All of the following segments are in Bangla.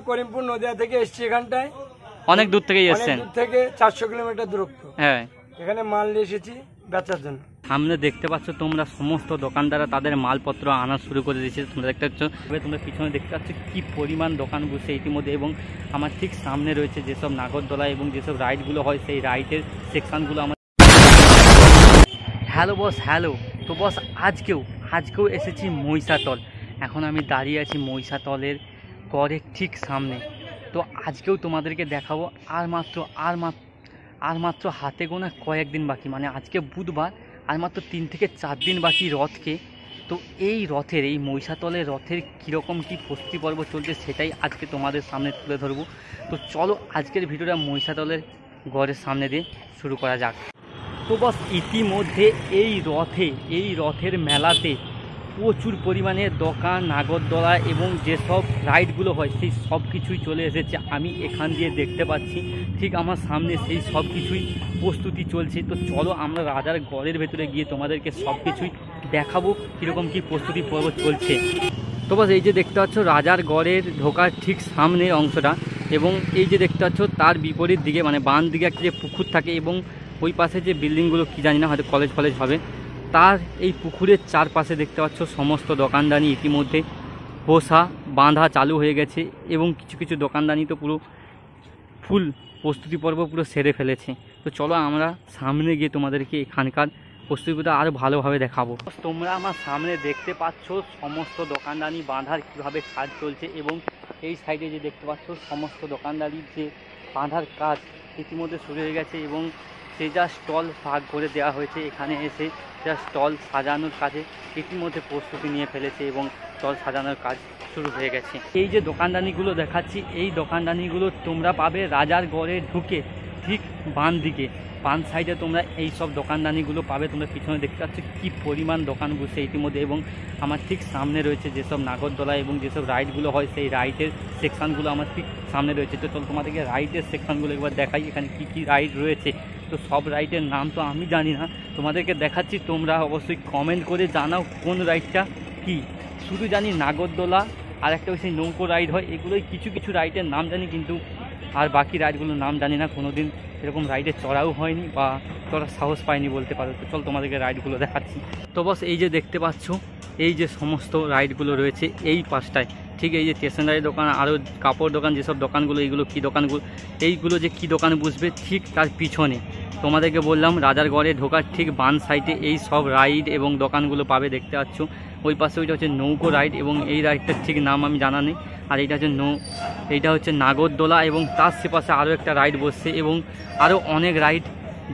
করিমপুর নদিয়া থেকে এসেছি এখানটায়। অনেক দূর থেকে এসেছেন? দূর থেকে 400 কিলোমিটার দূরত্ব। হ্যাঁ, এখানে মাল নিয়ে এসেছি বেচার জন্য। সামনে দেখতে পাচ্ছ তোমরা সমস্ত দোকানদাররা তাদের মালপত্র আনা শুরু করে দিয়েছে। তোমরা দেখতে পাচ্ছ, তোমরা পিছনে দেখতে পাচ্ছ কি পরিমাণ দোকান বসে ইতিমধ্যে। এবং আমার ঠিক সামনে রয়েছে যেসব নাগরদোলা এবং যেসব রাইডগুলো হয় সেই রাইডের সেকশনগুলো আমার। Hello boss, hello. তো বস আজকেও এসেছি মহিষাতল। এখন আমি দাঁড়িয়ে আছি মহিষাতলের গড়ের ঠিক সামনে। তো আজকেও তোমাদেরকে দেখাবো। আর মাত্র হাতে গোনা কয়েকদিন বাকি, মানে আজকে বুধবার, আর মাত্র 3 থেকে 4 দিন বাকি রথকে। তো এই মহিষাতলের রথের কীরকম কী প্রস্তুতি পর্ব চলছে সেটাই আজকে তোমাদের সামনে তুলে ধরবো। তো চলো আজকের ভিডিওটা মহিষাতলের গড়ের সামনে দিয়ে শুরু করা যাক। তো বস ইতিমধ্যে এই রথের মেলাতে প্রচুর পরিমাণে দোকান, নাগরদোলা এবং যেসব রাইডগুলো হয় সেই সব কিছুই চলে এসেছে। আমি এখান দিয়ে দেখতে পাচ্ছি ঠিক আমার সামনে সেই সব কিছুই প্রস্তুতি চলছে। তো চলো আমরা রাজার গড়ের ভেতরে গিয়ে তোমাদেরকে সব কিছুই দেখাবো কীরকম কী প্রস্তুতি পর্ব চলছে। তো বস এই যে দেখতে পাচ্ছ রাজার গড়ের ঢোকার ঠিক সামনে অংশটা, এবং এই যে দেখতে পাচ্ছ তার বিপরীত দিকে মানে বাম দিকে একটা যে পুকুর থাকে এবং ওই পাশে যে বিল্ডিংগুলো কি জানি না, হয়তো কলেজ হবে, তার এই পুকুরের চারপাশে দেখতে পাচ্ছ সমস্ত দোকানদানি ইতিমধ্যে বসা বাঁধা চালু হয়ে গেছে। এবং কিছু দোকানদানি তো পুরো ফুল প্রস্তুতি পর্ব পুরো সেরে ফেলেছে। তো চলো আমরা সামনে গিয়ে তোমাদেরকে এখানকার প্রস্তুতিটা আরও ভালোভাবে দেখাবো। তোমরা আমার সামনে দেখতে পাচ্ছ সমস্ত দোকানদানি বাঁধার কীভাবে কাজ চলছে। এবং এই সাইডে যে দেখতে পাচ্ছ সমস্ত দোকানদারির যে বাঁধার কাজ ইতিমধ্যে শুরু হয়ে গেছে। এবং সেই যা স্টল ভাগ করে দেওয়া হয়েছে, এখানে এসে যা স্টল সাজানোর কাজে ইতিমধ্যে প্রস্তুতি নিয়ে ফেলেছে এবং স্টল সাজানোর কাজ শুরু হয়ে গেছে। এই যে দোকানদানিগুলো দেখাচ্ছি, এই দোকানদানিগুলো তোমরা পাবে রাজার গড়ে ঢুকে ঠিক বাম দিকে, বাম সাইডে তোমরা এই সব দোকানদানিগুলো পাবে। তোমরা পিছনে দেখতে পাচ্ছ কী পরিমাণ দোকান বসে ইতিমধ্যে। এবং আমার ঠিক সামনে রয়েছে যেসব নাগরদোলা এবং যেসব রাইডগুলো হয় সেই রাইডের সেকশানগুলো আমার ঠিক সামনে রয়েছে। তো চল তোমাদেরকে রাইডের সেকশানগুলো একবার দেখাই, এখানে কী রাইড রয়েছে। তো সব রাইডের নাম তো আমি জানি না, তোমাদেরকে দেখাচ্ছি। তোমরা অবশ্যই কমেন্ট করে জানাও কোন রাইডটা কি। শুধু জানি নাগরদোলা আর একটা ওই সেই নৌকো রাইড হয়, এগুলোই কিছু রাইডের নাম জানি, কিন্তু আর বাকি রাইডগুলোর নাম জানি না। কোনো দিন এরকম রাইডে চড়াও হয়নি বা চড়ার সাহস পাইনি বলতে পারো। তো চল তোমাদেরকে রাইডগুলো দেখাচ্ছি। তো বস এই যে দেখতে পাচ্ছ এই যে সমস্ত রাইডগুলো রয়েছে এই পাশটায়, ঠিক এই যে স্টেশনারি দোকান আরও কাপড় দোকান যেসব দোকানগুলো, এইগুলো কী দোকানগুলো, এইগুলো যে কী দোকান বুঝবে ঠিক তার পিছনে তোমাদেরকে বললাম রাজার গড়ে ঢোকার ঠিক বাম সাইডে এই সব রাইড এবং দোকানগুলো পাবে। দেখতে পাচ্ছ ওই পাশে ওইটা হচ্ছে নৌকো রাইড এবং এই রাইডটার ঠিক নাম আমি জানা নেই। আর এইটা হচ্ছে নাগরদোলা এবং তার সেপাশে আরও একটা রাইড বসছে এবং আরও অনেক রাইড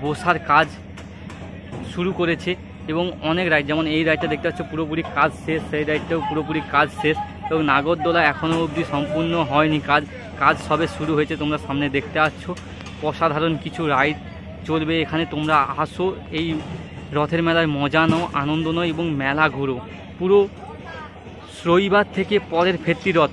বসার কাজ শুরু করেছে। এবং অনেক রাইড, যেমন এই রাইডটা দেখতে পাচ্ছ পুরোপুরি কাজ শেষ, সেই রাইডটাও পুরোপুরি কাজ শেষ। এবং নাগরদোলা এখনও অবধি সম্পূর্ণ হয়নি, কাজ সবে শুরু হয়েছে। তোমরা সামনে দেখতে পাচ্ছ অসাধারণ কিছু রাইড চলবে এখানে। তোমরা আসো, এই রথের মেলায় মজা নাও, আনন্দ নাও এবং মেলা ঘুরো। পুরো রবিবার থেকে পরের ফেরতি রথ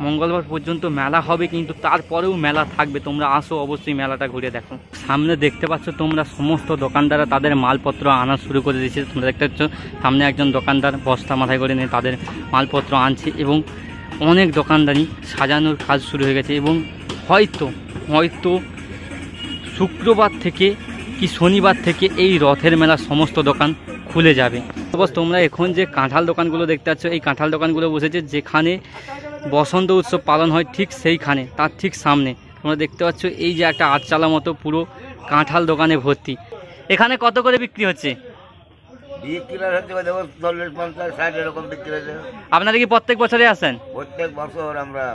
মঙ্গলবার পর্যন্ত মেলা হবে, কিন্তু তারপরেও মেলা থাকবে। তোমরা আসো, অবশ্যই মেলাটা ঘুরে দেখো। সামনে দেখতে পাচ্ছ তোমরা সমস্ত দোকানদাররা তাদের মালপত্র আনা শুরু করে দিয়েছে। তোমরা দেখতে পাচ্ছ সামনে একজন দোকানদার বস্তা মাথায় করে নিয়ে তাদের মালপত্র আনছে এবং অনেক দোকানদারি সাজানোর কাজ শুরু হয়ে গেছে। এবং হয়তো শুক্রবার থেকে কি শনিবার থেকে এই রথের মেলার সমস্ত দোকান খুলে যাবে। বস তোমরা এখন যে কাঁঠাল দোকানগুলো দেখতে পাচ্ছ, এই কাঁঠাল দোকানগুলো বসেছে যেখানে বসন্ত উৎসব পালন হয়, ঠিক সেইখানে তার ঠিক সামনে তোমরা দেখতে পাচ্ছ এই যে একটা আটচালা মতো পুরো কাঁঠাল দোকানে ভর্তি। এখানে কত করে বিক্রি হচ্ছে? আপনারা কি প্রত্যেক বছরে আসেন? প্রত্যেক বছর আমরা।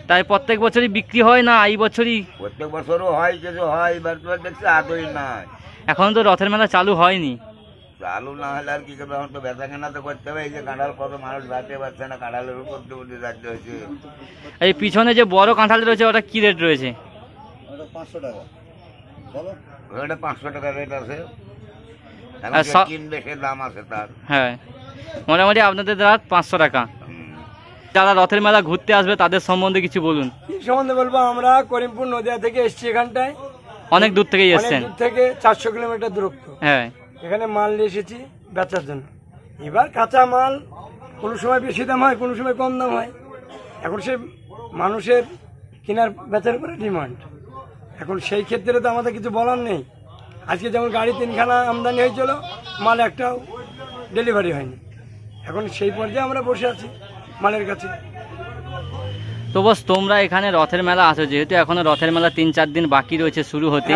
তাই প্রত্যেক বছরই বিক্রি হয় না এই বছরই? প্রত্যেক বছরও হয়, কিছু হয়, এবার তো দেখছি আদৌ নাই। এখন তো রথের মেলা চালু হয়নি। চালু না হলে আর কি করবে, এখন তো বেচা কেনা তো করতে হবে। এই যে কাঁঠাল কত মানুষ যাতে পারছে না, কাঁঠালের উপর দিয়ে যাচ্ছে হয়েছে। এই পিছনে যে বড় কাঁঠাল রয়েছে ওটা কি রেট রয়েছে? 500 টাকা। ওটা 500 টাকা রেট আছে, কিনবে সে দাম আছে তার। হ্যাঁ, মোটামুটি আপনাদের রাত 500 টাকা। যারা রথের মেলা ঘুরতে আসবে তাদের সম্বন্ধে কিছু বলুন। কি সম্বন্ধে বলবো, আমরা করিমপুর নদিয়া থেকে এসেছি এখানটায়। অনেক দূর থেকেই এসেছেন? দূর থেকে 400 কিলোমিটার দূরত্ব। হ্যাঁ, এখানে মাল নিয়ে এসেছি বেচার জন্য। এবার কাঁচা মাল কোনো সময় বেশি দাম হয়, কোনো সময় কম দাম হয়। এখন সে মানুষের কেনার বেচার উপরে ডিমান্ড। এখন সেই ক্ষেত্রে তো আমাদের কিছু বলার নেই। আজকে যেমন গাড়ি 3খানা আমদানি হয়েছিল, মাল একটাও ডেলিভারি হয়নি। এখন সেই পর্যায়ে আমরা বসে আছি মালের কাছে। তো বস, তোমরা এখানে রথের মেলা আসো, যেহেতু এখনো রথের মেলা 3-4 দিন বাকি রয়েছে শুরু হতে,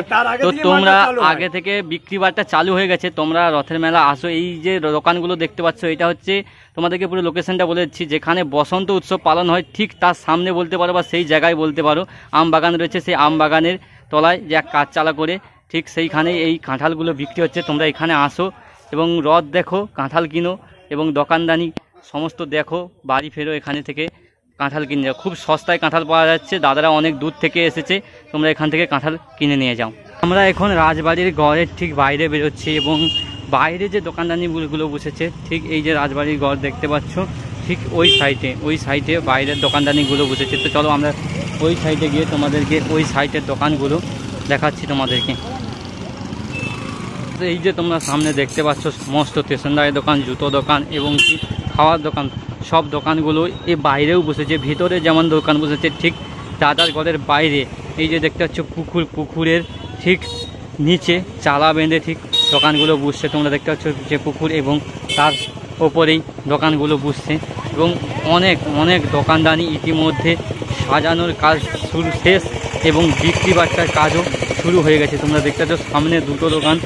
তো তোমরা আগে থেকে বিক্রি বাট্টা চালু হয়ে গেছে, তোমরা রথের মেলা আসো। এই যে দোকানগুলো দেখতে পাচ্ছ, এটা হচ্ছে তোমাদেরকে পুরো লোকেশনটা বলে দিচ্ছি, যেখানে বসন্ত উৎসব পালন হয় ঠিক তার সামনে বলতে পারো বা সেই জায়গায় বলতে পারো। আম বাগান রয়েছে, সেই আম বাগানের তলায় যে এক কাজ চালা করে ঠিক সেইখানে এই কাঁঠালগুলো বিক্রি হচ্ছে। তোমরা এখানে আসো এবং রথ দেখো, কাঁঠাল কিনো এবং দোকানদানি সমস্ত দেখো, বাড়ি ফেরো এখানে থেকে কাঁঠাল কিনে যাও। খুব সস্তায় কাঁঠাল পাওয়া যাচ্ছে, দাদারা অনেক দূর থেকে এসেছে, তোমরা এখান থেকে কাঁঠাল কিনে নিয়ে যাও। আমরা এখন রাজবাড়ির গড়ের ঠিক বাইরে বেরোচ্ছি এবং বাইরে যে দোকানদানিগুলো বসেছে ঠিক এই যে রাজবাড়ির গড় দেখতে পাচ্ছ, ঠিক ওই সাইডে বাইরের দোকানদানিগুলো বসেছে। তো চলো আমরা ওই সাইডে গিয়ে তোমাদেরকে ওই সাইডের দোকানগুলো দেখাচ্ছি তোমাদেরকে। তো এই যে তোমরা সামনে দেখতে পাচ্ছ সমস্ত স্টেশনারি দোকান, জুতো দোকান এবং কি খাওয়ার দোকান, সব দোকানগুলো এই বাইরেও বসেছে। ভিতরে যেমন দোকান বসেছে ঠিক দাদার ঘরের বাইরে এই যে দেখতে পাচ্ছ পুকুরের ঠিক নিচে চালা বেঁধে ঠিক দোকানগুলো বসছে। তোমরা দেখতে পাচ্ছ যে পুকুর এবং তার ওপরেই দোকানগুলো বসছে এবং অনেক অনেক দোকানদানি ইতিমধ্যে সাজানোর কাজ শুরু শেষ এবং বিক্রি বাট্টার কাজও শুরু হয়ে গেছে। তোমরা দেখতে পাচ্ছ সামনে দুটো দোকান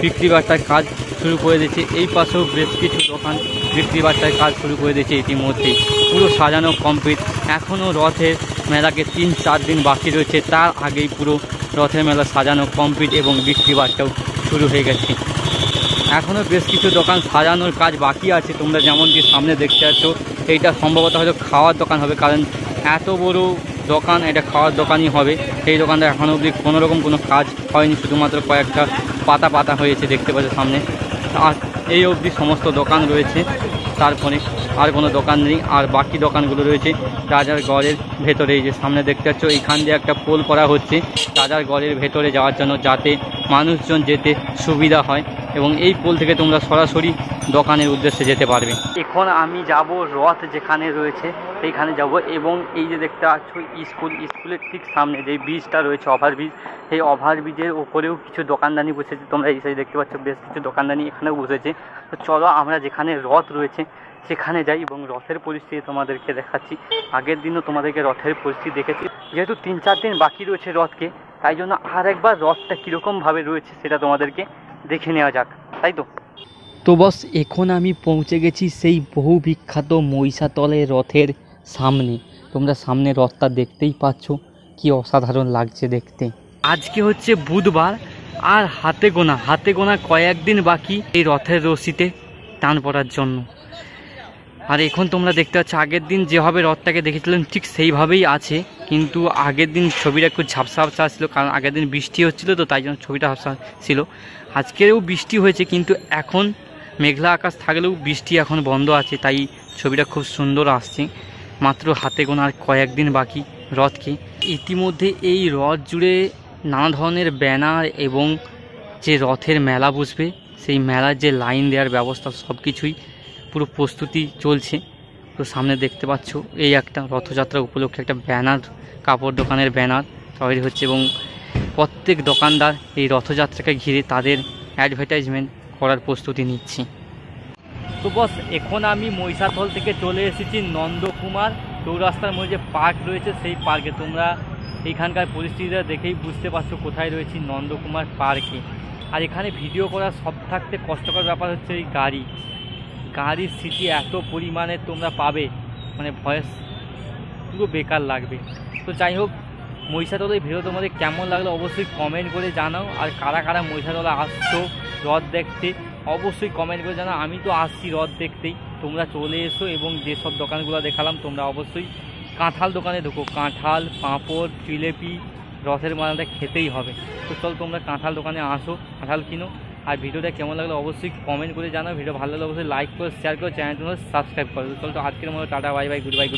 বিক্রি বাট্টার কাজ শুরু করে দিয়েছে, এই পাশেও বেশ কিছু দোকান বিক্রি বাট্টার কাজ শুরু করে দিয়েছে ইতিমধ্যেই। পুরো সাজানো কমপ্লিট। এখনও রথের মেলাকে 3-4 দিন বাকি রয়েছে, তার আগেই পুরো রথের মেলা সাজানো কমপ্লিট এবং বিক্রি বাট্টাও শুরু হয়ে গেছে। এখনও বেশ কিছু দোকান সাজানোর কাজ বাকি আছে। তোমরা যেমনটি সামনে দেখতে পাচ্ছ, এইটা সম্ভবত হয়তো খাওয়ার দোকান হবে, কারণ এত বড় দোকান, এটা খাওয়ার দোকানই হবে। এই দোকানটা এখনও অবধি কোনোরকম কোনো কাজ হয়নি, শুধুমাত্র কয়েকটা পাতা হয়েছে দেখতে পাচ্ছ সামনে। আর এই অবধি সমস্ত দোকান রয়েছে, তারপরে আর কোনো দোকান নেই। আর বাকি দোকানগুলো রয়েছে রাজার গড়ের ভেতরে। এই যে সামনে দেখতে পাচ্ছ, এইখান দিয়ে একটা পোল করা হচ্ছে রাজার গড়ের ভেতরে যাওয়ার জন্য, যাতে মানুষজন যেতে সুবিধা হয় এবং এই পোল থেকে তোমরা সরাসরি দোকানের উদ্দেশ্যে যেতে পারবে। এখন আমি যাব রথ যেখানে রয়েছে সেইখানে যাব এবং এই যে দেখতে পাচ্ছ স্কুলের ঠিক সামনে যে ব্রিজটা রয়েছে, ওভারব্রিজ, সেই ওভারব্রিজের ওপরেও কিছু দোকানদানি বসেছে। তোমরা এই সাইডে দেখতে পাচ্ছ বেশ কিছু দোকানদানি এখানেও বসেছে। তো চলো আমরা যেখানে রথ রয়েছে সেখানে যাই এবং রথের পরিস্থিতি তোমাদেরকে দেখাচ্ছি। আগের দিনও তোমাদেরকে রথের পরিস্থিতি দেখেছি, যেহেতু 3-4 দিন বাকি রয়েছে রথকে, তাই জন্য আর একবার রথটা কীরকমভাবে রয়েছে সেটা তোমাদেরকে দেখে নেওয়া যাক, তাই তো। তো বস, এখন আমি পৌঁছে গেছি সেই বহু বিখ্যাত মহিষাতলে রথের সামনে। তোমরা সামনে রথটা দেখতেই পাচ্ছ, কি অসাধারণ লাগছে দেখতে। আজকে হচ্ছে বুধবার আর হাতে গোনা কয়েকদিন বাকি এই রথের রশিতে টান পড়ার জন্য। আর এখন তোমরা দেখতে পাচ্ছ আগের দিন যেভাবে রথটাকে দেখেছিলাম ঠিক সেইভাবেই আছে, কিন্তু আগের দিন ছবিটা একটু ঝাপসা ছিল, কারণ আগের দিন বৃষ্টি হচ্ছিলো, তো তাই জন্য ছবিটা ঝাপসা ছিল। আজকেও বৃষ্টি হয়েছে, কিন্তু এখন মেঘলা আকাশ থাকলেও বৃষ্টি এখন বন্ধ আছে, তাই ছবিটা খুব সুন্দর আসছে। মাত্র হাতে গোনার কয়েকদিন বাকি রথকে। ইতিমধ্যে এই রথ জুড়ে নানা ধরনের ব্যানার এবং যে রথের মেলা বসবে সেই মেলার যে লাইন দেওয়ার ব্যবস্থা সব কিছুই পুরো প্রস্তুতি চলছে। তো সামনে দেখতে পাচ্ছ এই একটা রথযাত্রা উপলক্ষে একটা ব্যানার, কাপড় দোকানের ব্যানার তৈরি হচ্ছে এবং প্রত্যেক দোকানদার এই রথযাত্রাকে ঘিরে তাদের অ্যাডভার্টাইজমেন্ট করার প্রস্তুতি নিচ্ছে। তো বস, এখন আমি মহিষাতল থেকে চলে এসেছি নন্দকুমার চৌরাস্তার মধ্যে যে পার্ক রয়েছে সেই পার্কে। তোমরা এইখানকার পরিস্থিতিটা দেখেই বুঝতে পারছো কোথায় রয়েছি, নন্দকুমার পার্কে। আর এখানে ভিডিও করার সব থাকতে কষ্টকর ব্যাপার হচ্ছে এই গাড়ির স্মৃতি এত পরিমাণে তোমরা পাবে, মানে ভয়েস পুরো বেকার লাগবে। তো যাই হোক, মহিষাতলের ভিডিও তোমাদের কেমন লাগলো অবশ্যই কমেন্ট করে জানাও। আর কারা কারা মহিষাতলে আসছো রথ দেখতে অবশ্যই কমেন্ট করে জানাও। আমি তো আসছি রথ দেখতেই, তোমরা চলে এসো এবং যেসব দোকানগুলো দেখালাম তোমরা অবশ্যই কাঁঠাল দোকানে ঢুকো। কাঁঠাল, পাঁপড়, জিলেপি, রথের মালাটা খেতেই হবে। তো চল তোমরা কাঁঠাল দোকানে আসো, কাঁঠাল কিনো। আর ভিডিওটা কেমন লাগলো অবশ্যই কমেন্ট করে জানাও। ভিডিও ভালো লাগলে অবশ্যই লাইক করো, শেয়ার করো, চ্যানেলটা সাবস্ক্রাইব করো। তো চল তো আজকের মতো tata, bye bye, good night.